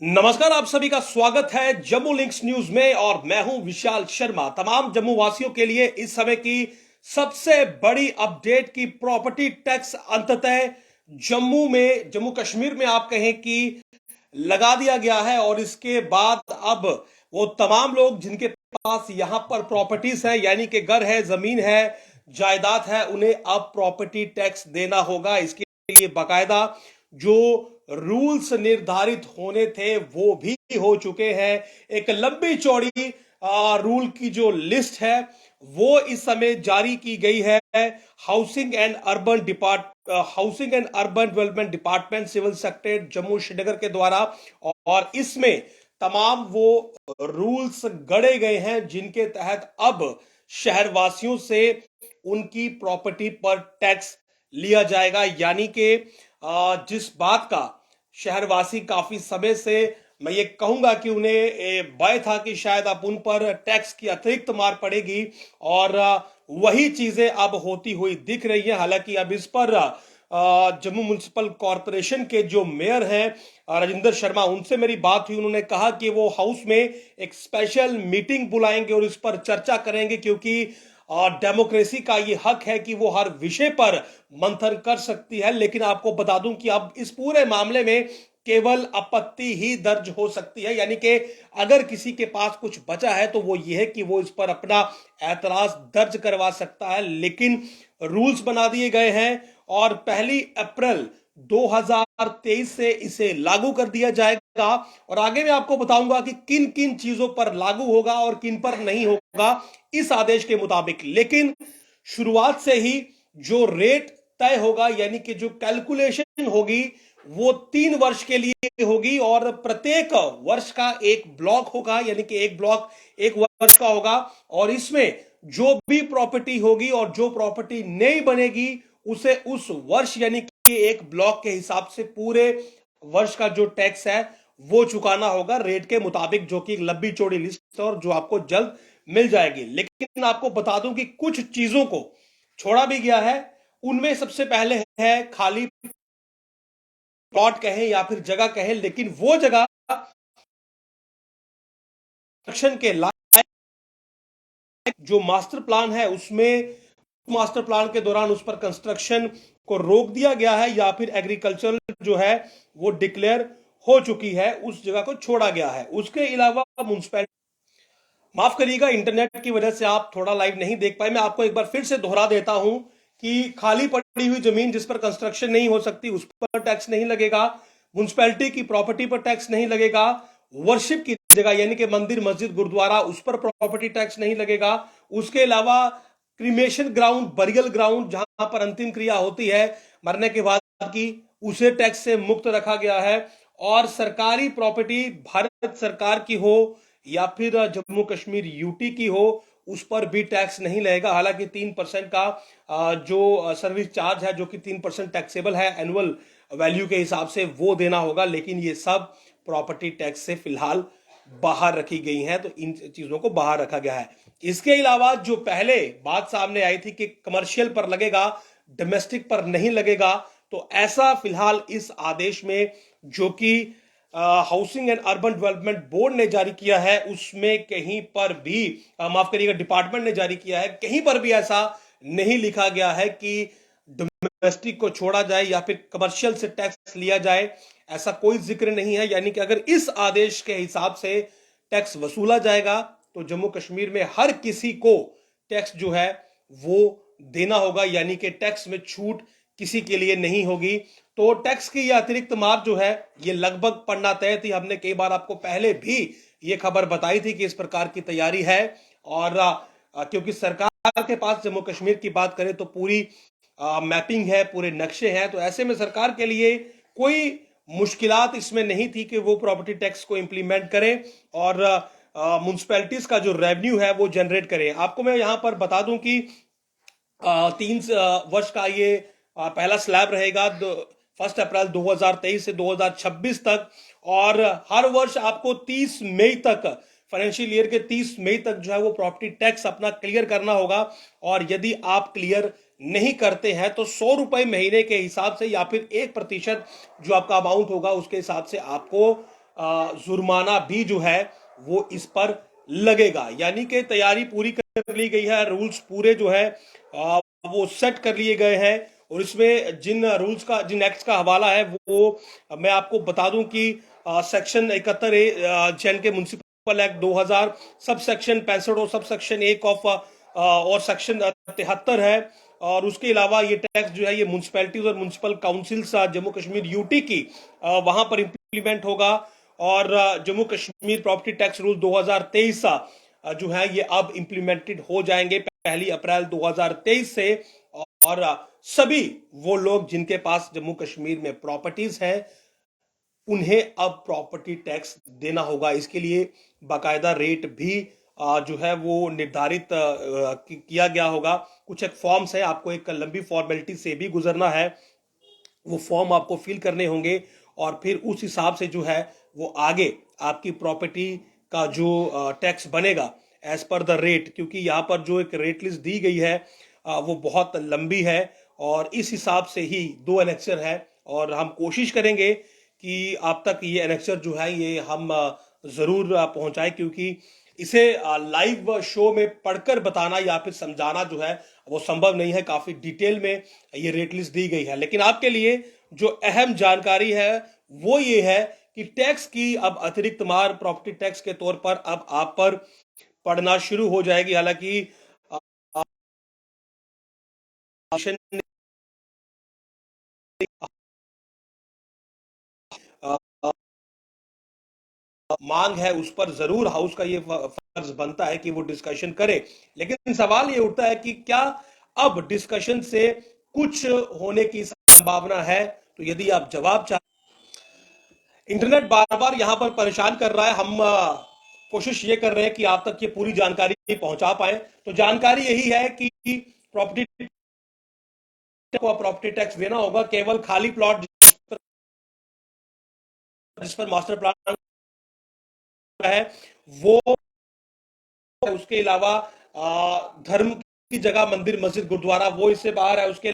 नमस्कार, आप सभी का स्वागत है जम्मू लिंक्स न्यूज में और मैं हूं विशाल शर्मा। तमाम जम्मू वासियों के लिए इस समय की सबसे बड़ी अपडेट की प्रॉपर्टी टैक्स अंततः जम्मू कश्मीर में आप कहें कि लगा दिया गया है। और इसके बाद अब वो तमाम लोग जिनके पास यहां पर प्रॉपर्टीज है, यानी कि घर है, जमीन है, जायदाद है, उन्हें अब प्रॉपर्टी टैक्स देना होगा। इसके लिए बाकायदा जो रूल्स निर्धारित होने थे वो भी हो चुके हैं। एक लंबी चौड़ी रूल की जो लिस्ट है वो इस समय जारी की गई है housing and urban development department civil secretary Jammu Srinagar के द्वारा। और इसमें तमाम वो रूल्स गढ़े गए हैं जिनके तहत अब शहरवासियों से उनकी प्रॉपर्टी पर टैक्स लिया जाएगा। यानी कि जिस बात का शहरवासी काफी समय से, मैं ये कहूंगा कि उन्हें भय था कि शायद अब उन पर टैक्स की अतिरिक्त मार पड़ेगी, और वही चीजें अब होती हुई दिख रही है। हालांकि अब इस पर जम्मू म्युनिसिपल कॉरपोरेशन के जो मेयर हैं राजेंद्र शर्मा, उनसे मेरी बात हुई। उन्होंने कहा कि वो हाउस में एक स्पेशल मीटिंग बुलाएंगे और इस पर चर्चा करेंगे, क्योंकि डेमोक्रेसी का ये हक है कि वो हर विषय पर मंथन कर सकती है। लेकिन आपको बता दूं कि अब इस पूरे मामले में केवल आपत्ति ही दर्ज हो सकती है, यानी कि अगर किसी के पास कुछ बचा है तो वो ये है कि वो इस पर अपना ऐतराज दर्ज करवा सकता है। लेकिन रूल्स बना दिए गए हैं और 1 अप्रैल 2023 से इसे लागू कर दिया जाएगा। और आगे मैं आपको बताऊंगा कि किन किन चीजों पर लागू होगा और किन पर नहीं होगा इस आदेश के मुताबिक। लेकिन शुरुआत से ही जो रेट तय होगा, यानी कि जो कैलकुलेशन होगी, वो 3 वर्ष के लिए होगी और प्रत्येक वर्ष का एक ब्लॉक होगा, यानी कि एक ब्लॉक 1 वर्ष का होगा। और इसमें जो भी प्रॉपर्टी होगी और जो प्रॉपर्टी नहीं बनेगी उसे उस वर्ष यानी कि एक ब्लॉक के हिसाब से पूरे वर्ष का जो टैक्स है वो चुकाना होगा रेट के मुताबिक, जो कि एक लंबी चौड़ी लिस्ट है और जो आपको जल्द मिल जाएगी। लेकिन आपको बता दूं कि कुछ चीजों को छोड़ा भी गया है। उनमें सबसे पहले है खाली प्लॉट कहें या फिर जगह कहें, लेकिन वो जगह कंस्ट्रक्शन के लायक जो मास्टर प्लान है उसमें, मास्टर प्लान के दौरान उस पर कंस्ट्रक्शन को रोक दिया गया है या फिर एग्रीकल्चर जो है वो डिक्लेयर हो चुकी है, उस जगह को छोड़ा गया है। उसके अलावा म्युनिसिपैलिटी, माफ करिएगा इंटरनेट की वजह से आप थोड़ा लाइव नहीं देख पाए, मैं आपको एक बार फिर से दोहरा देता हूं कि खाली पड़ी हुई जमीन जिस पर कंस्ट्रक्शन नहीं हो सकती उस पर टैक्स नहीं लगेगा, म्युनिसिपैलिटी की प्रॉपर्टी पर टैक्स नहीं लगेगा, वर्शिप की जगह यानी कि मंदिर, मस्जिद, गुरुद्वारा, उस पर प्रॉपर्टी टैक्स नहीं लगेगा। उसके अलावा क्रिमेशन ग्राउंड, बरियल ग्राउंड, जहां पर अंतिम क्रिया होती है मरने के बाद की, उसे टैक्स से मुक्त रखा गया है। और सरकारी प्रॉपर्टी भारत सरकार की हो या फिर जम्मू कश्मीर यूटी की हो, उस पर भी टैक्स नहीं लगेगा। हालांकि 3% का जो सर्विस चार्ज है, जो कि 3% टैक्सेबल है एनुअल वैल्यू के हिसाब से, वो देना होगा। लेकिन ये सब प्रॉपर्टी टैक्स से फिलहाल बाहर रखी गई हैं, तो इन चीजों को बाहर रखा गया है। इसके अलावा जो पहले बात सामने आई थी कि कमर्शियल पर लगेगा, डोमेस्टिक पर नहीं लगेगा, तो ऐसा फिलहाल इस आदेश में जो कि housing and urban development board ने जारी किया है उसमें कहीं पर भी, माफ करिएगा डिपार्टमेंट ने जारी किया है, कहीं पर भी ऐसा नहीं लिखा गया है कि डोमेस्टिक को छोड़ा जाए या फिर कमर्शियल से टैक्स लिया जाए। ऐसा कोई जिक्र नहीं है। यानी कि अगर इस आदेश के हिसाब से टैक्स वसूला जाएगा तो जम्मू कश्मीर में हर किसी को टैक्स जो है वो देना होगा, यानी कि टैक्स में छूट किसी के लिए नहीं होगी। तो टैक्स की यह अतिरिक्त मार जो है ये लगभग पड़ना तय थी। हमने कई बार आपको पहले भी ये खबर बताई थी कि इस प्रकार की तैयारी है। और क्योंकि सरकार के पास जम्मू कश्मीर की बात करें तो पूरी मैपिंग है, पूरे नक्शे हैं, तो ऐसे में सरकार के लिए कोई मुश्किलात इसमें नहीं थी कि वो प्रॉपर्टी टैक्स को इंप्लीमेंट करें और म्युनिसिपैलिटीज का जो रेवेन्यू है वो जनरेट करें। आपको मैं यहां पर बता दूं कि 3 वर्ष का ये पहला स्लैब रहेगा 1 अप्रैल 2023 से 2026 तक। और हर वर्ष आपको 30 मई तक, फाइनेंशियल ईयर के 30 मई तक जो है वो प्रॉपर्टी टैक्स अपना क्लियर करना होगा। और यदि आप क्लियर नहीं करते हैं तो 100 रुपए महीने के हिसाब से या फिर 1% जो आपका अमाउंट होगा उसके हिसाब से आपको जुर्माना भी जो है वो इस पर लगेगा। यानी कि तैयारी पूरी कर ली गई है, रूल्स पूरे जो है वो सेट कर लिए गए हैं। और इसमें जिन रूल्स का, जिन एक्ट्स का हवाला है वो मैं आपको बता दूं कि सेक्शन 71A जैन के म्युनिसिपल एक्ट 2000, सब सेक्शन 65 और सब सेक्शन 1 ऑफ और सेक्शन 73 है। और उसके अलावा ये टैक्स जो है ये म्युनिसिपैलिटीज और municipal councils Jammu Kashmir UT की वहां पर इंप्लीमेंट होगा। और Jammu Kashmir property tax rule 2023 जो है ये अब इंप्लीमेंटेड हो जाएंगे 1 अप्रैल 2023 से। और सभी वो लोग जिनके पास जम्मू कश्मीर में प्रॉपर्टीज हैं उन्हें अब प्रॉपर्टी टैक्स देना होगा। इसके लिए बाकायदा रेट भी जो है वो निर्धारित किया गया होगा। कुछ एक फॉर्म्स है, आपको एक लंबी फॉर्मेलिटी से भी गुजरना है, वो फॉर्म आपको फिल करने होंगे और फिर उस हिसाब से जो है वो आगे आपकी प्रॉपर्टी का जो टैक्स बनेगा एज पर द रेट, क्योंकि यहाँ पर जो एक रेट लिस्ट दी गई है वो बहुत लंबी है और इस हिसाब से ही 2 एनेक्सर है। और हम कोशिश करेंगे कि आप तक ये एनेक्सर जो है ये हम जरूर पहुंचाएं, क्योंकि इसे लाइव शो में पढ़कर बताना या फिर समझाना जो है वो संभव नहीं है। काफी डिटेल में ये रेट लिस्ट दी गई है, लेकिन आपके लिए जो अहम जानकारी है वो ये है कि टैक्स की अब अतिरिक्त मार प्रॉपर्टी टैक्स के तौर पर अब आप पर पड़ना शुरू हो जाएगी। हालांकि मांग है उस पर जरूर हाउस का ये फर्ज बनता है कि वो डिस्कशन करे। लेकिन सवाल ये उठता है कि क्या अब डिस्कशन से कुछ होने की संभावना है? तो यदि आप जवाब चाह, इंटरनेट बार बार यहां पर परेशान कर रहा है, हम कोशिश ये कर रहे हैं कि आप तक ये पूरी जानकारी पहुंचा पाए। तो जानकारी यही है कि प्रॉपर्टी को प्रॉपर्टी टैक्स देना होगा केवल खाली प्लॉट जिस पर मास्टर प्लान है वो, उसके अलावा धर्म की जगह मंदिर मस्जिद गुरुद्वारा वो इससे बाहर है। उसके